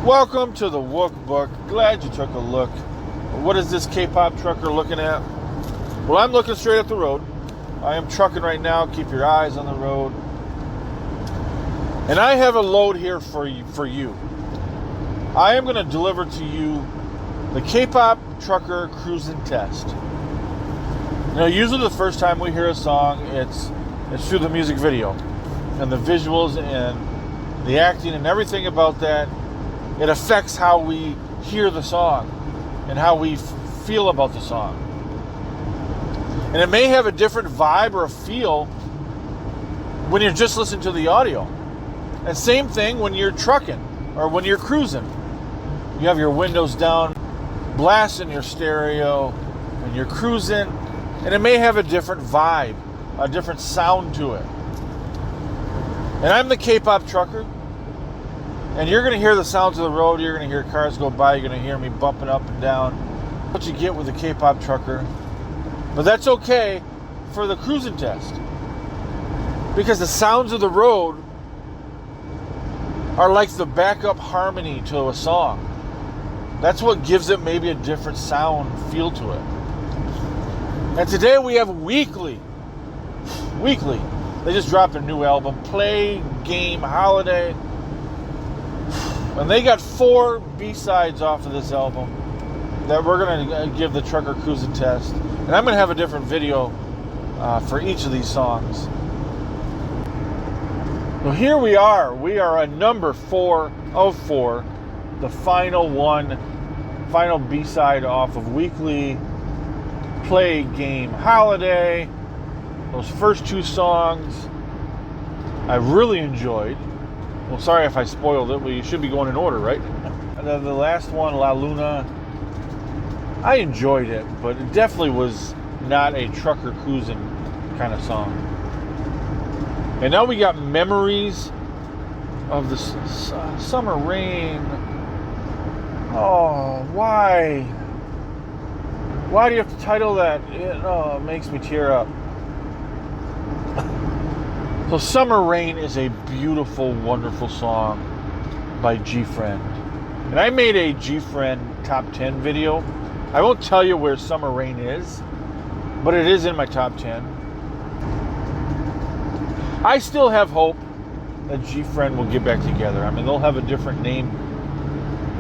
Welcome to the Wook Book. Glad you took a look. What is this K-pop trucker looking at? Well, I'm looking straight at the road. I am trucking right now. Keep your eyes on the road. And I have a load here for you. I am going to deliver to you the K-pop Trucker Cruisin Test. You know, usually the first time we hear a song, it's through the music video and the visuals and the acting and everything about that. It affects how we hear the song and how we feel about the song. And it may have a different vibe or a feel when you're just listening to the audio. And same thing when you're trucking or when you're cruising. You have your windows down, blasting your stereo, and you're cruising, and it may have a different vibe, a different sound to it. And I'm the K-pop trucker. And you're going to hear the sounds of the road. You're going to hear cars go by. You're going to hear me bumping up and down. What you get with the K-pop trucker. But that's okay for the cruising test. Because the sounds of the road are like the backup harmony to a song. That's what gives it maybe a different sound feel to it. And today we have Weeekly. They just dropped a new album, Play Game Holiday. And they got 4 b-sides off of this album that we're going to give the Trucker Cruisin Test. And I'm going to have a different video for each of these songs. So here we are. We are at number 4 of 4. The final b-side off of Weeekly, Play Game Holiday. Those first 2 songs I really enjoyed. Well, sorry if I spoiled it. Well, you should be going in order, right? And then the last one, La Luna, I enjoyed it, but it definitely was not a trucker cruising kind of song. And now we got Memories of the Summer Rain. Oh, why? Why do you have to title that? It makes me tear up. So Summer Rain is a beautiful, wonderful song by Gfriend. And I made a Gfriend top 10 video. I won't tell you where Summer Rain is, but it is in my top 10. I still have hope that Gfriend will get back together. I mean, they'll have a different name.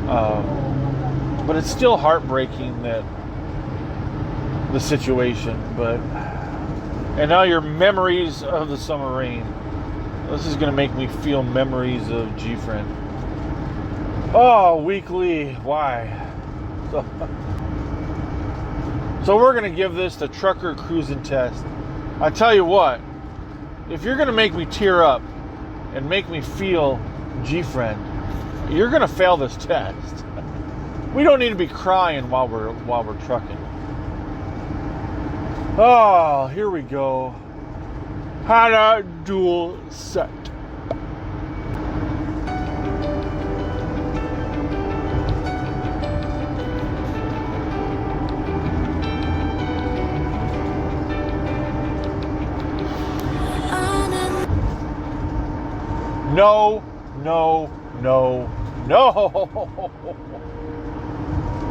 But it's still heartbreaking that the situation, and now your Memories of the Summer Rain. This is going to make me feel memories of Gfriend. Oh, Weeekly, why? So we're going to give this the Trucker Cruisin Test. I tell you what, if you're going to make me tear up and make me feel Gfriend, you're going to fail this test. We don't need to be crying while we're trucking. Oh, here we go. Hana dual set. No.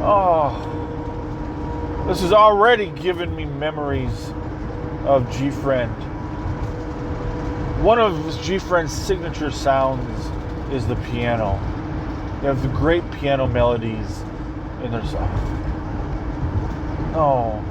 Oh, this is already giving me memories of Gfriend. One of Gfriend's signature sounds is the piano. They have the great piano melodies in their song. Oh.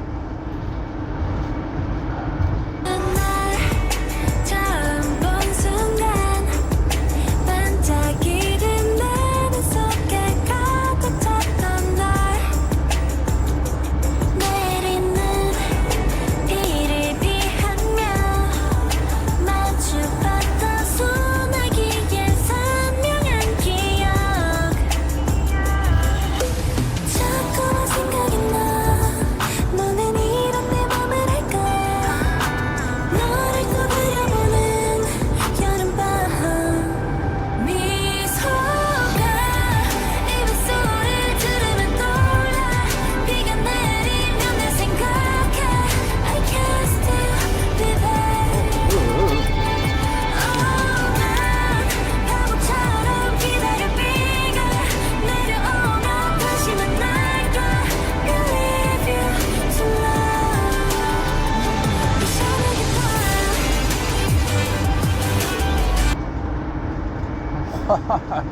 my.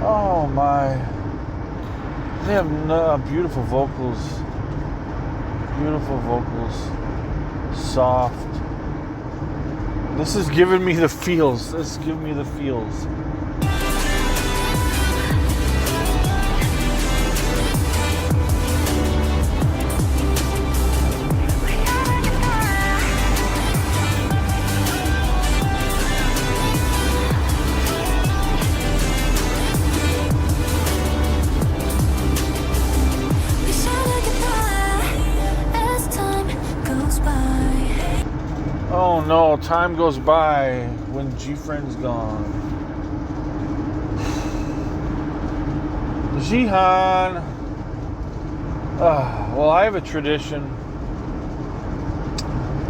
Oh my. They have beautiful vocals. Beautiful vocals. Soft. This is giving me the feels. This is giving me the feels. Oh no, time goes by when Gfriend's gone. Jihan. Well, I have a tradition.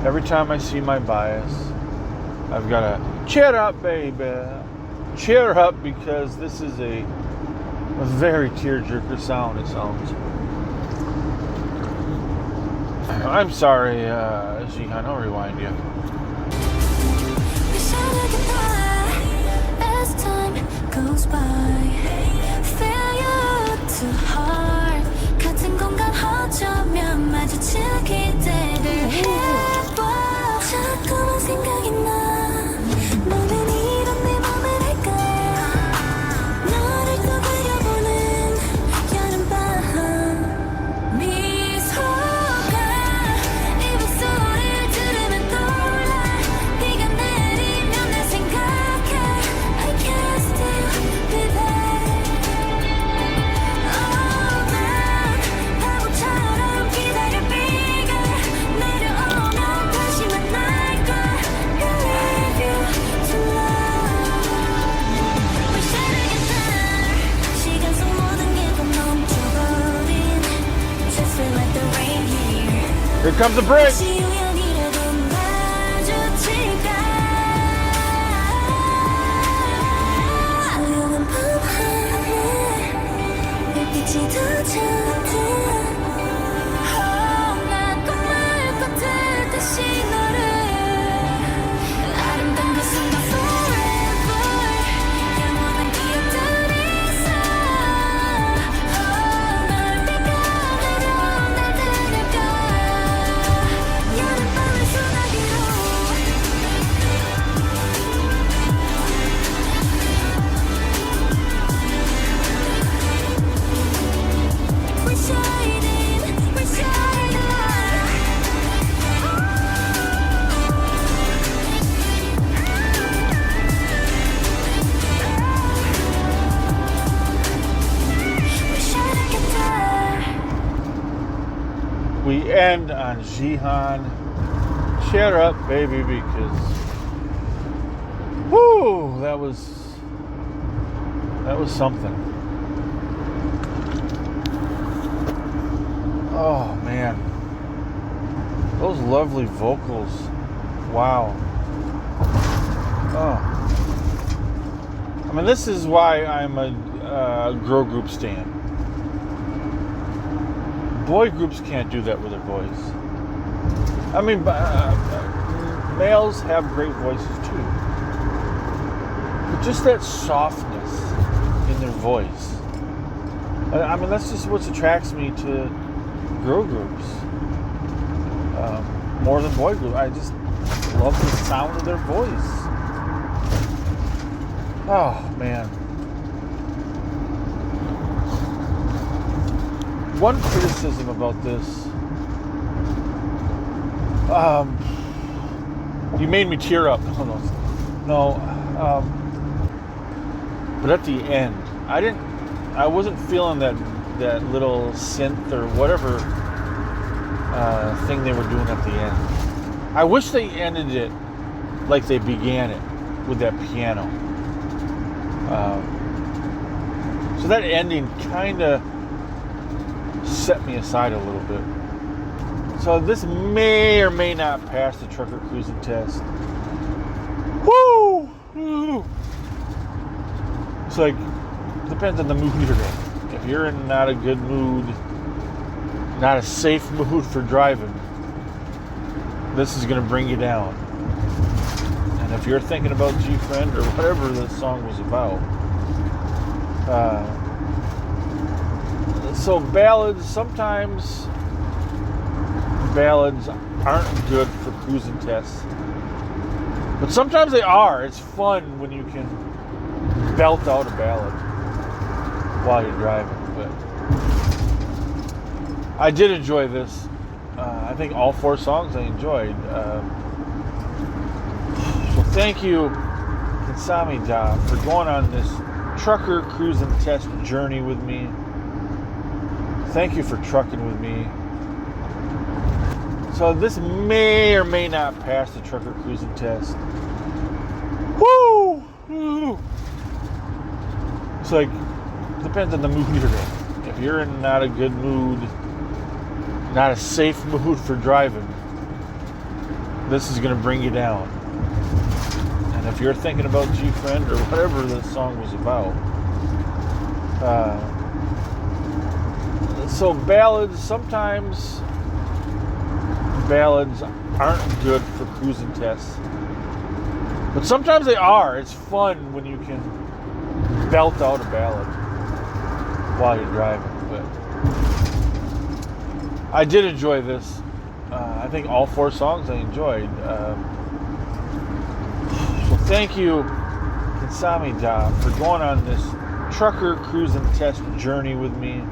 Every time I see my bias, I've got to cheer up, baby. Cheer up, because this is a very tearjerker sound, it sounds. I'm sorry, Jihan, I'll rewind you. As time goes by, feel you too hard. 같은 공간 어쩌면 마주칠 기대를 해봐. 자꾸만 생각이 나. 너는 이런 내 맘을 알까? 너를 또 그려보는 여름밤. 미소가 입술을 들으면 떠올라. 비가 내리면 내 생각해. I can't still be there. 난 바보처럼 기다려. 비가 내려오면 다시 만날 걸. Believe you to love. Wish I could get there. 시간 속 모든 게 또 멈춰버린. Just feel like the rain here. Here comes the break. 혹시 우연이라도 마주칠까? 조용한 밤하늘 별빛이 더 짙은. 난 꿈을 꿔듯이 너를 아름다운 그 순간 forever 영원한 기억들이 있어. 널 비가 내려 날 데려가. 여름밤을 소나기로. We're shining, we're shining light. Wish I could get there. We end on Jihan. Cheer up, baby, because whoo, that was something. Oh man, those lovely vocals. Wow. Oh, I mean, this is why I'm a girl group stan. Boy groups can't do that with their voice. I mean, males have great voices too, but just that softness in their voice. I mean, that's just what attracts me to girl groups more than boy groups. I just love the sound of their voice. Oh man. One criticism about this, you made me tear up. No, but at the end, I wasn't feeling that little synth or whatever thing they were doing at the end. I wish they ended it like they began it, with that piano. So that ending kind of set me aside a little bit. So this may or may not pass the Trucker Cruisin Test. Woo! It's like, depends on the mood you're in. If you're in not a good mood, not a safe mood for driving, this is going to bring you down. And if you're thinking about Gfriend or whatever this song was about, so ballads, sometimes ballads aren't good for cruising tests, but sometimes they are. It's fun when you can belt out a ballad while you're driving. But I did enjoy this. I think all 4 songs I enjoyed. So thank you, Kinsamida, for going on this Trucker Cruisin Test journey with me. Thank you for trucking with me. So this may or may not pass the Trucker Cruisin Test. Woo! It's like, depends on the mood you're in. If you're in not a good mood, not a safe mood for driving, this is going to bring you down. And if you're thinking about Gfriend or whatever this song was about, so ballads, sometimes ballads aren't good for cruising tests, but sometimes they are. It's fun when you can belt out a ballad while you're driving. But I did enjoy this. I think all 4 songs I enjoyed. So thank you, Kinsamida, for going on this Trucker Cruisin Test journey with me.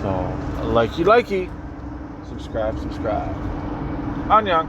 So, likey, subscribe. Annyeong.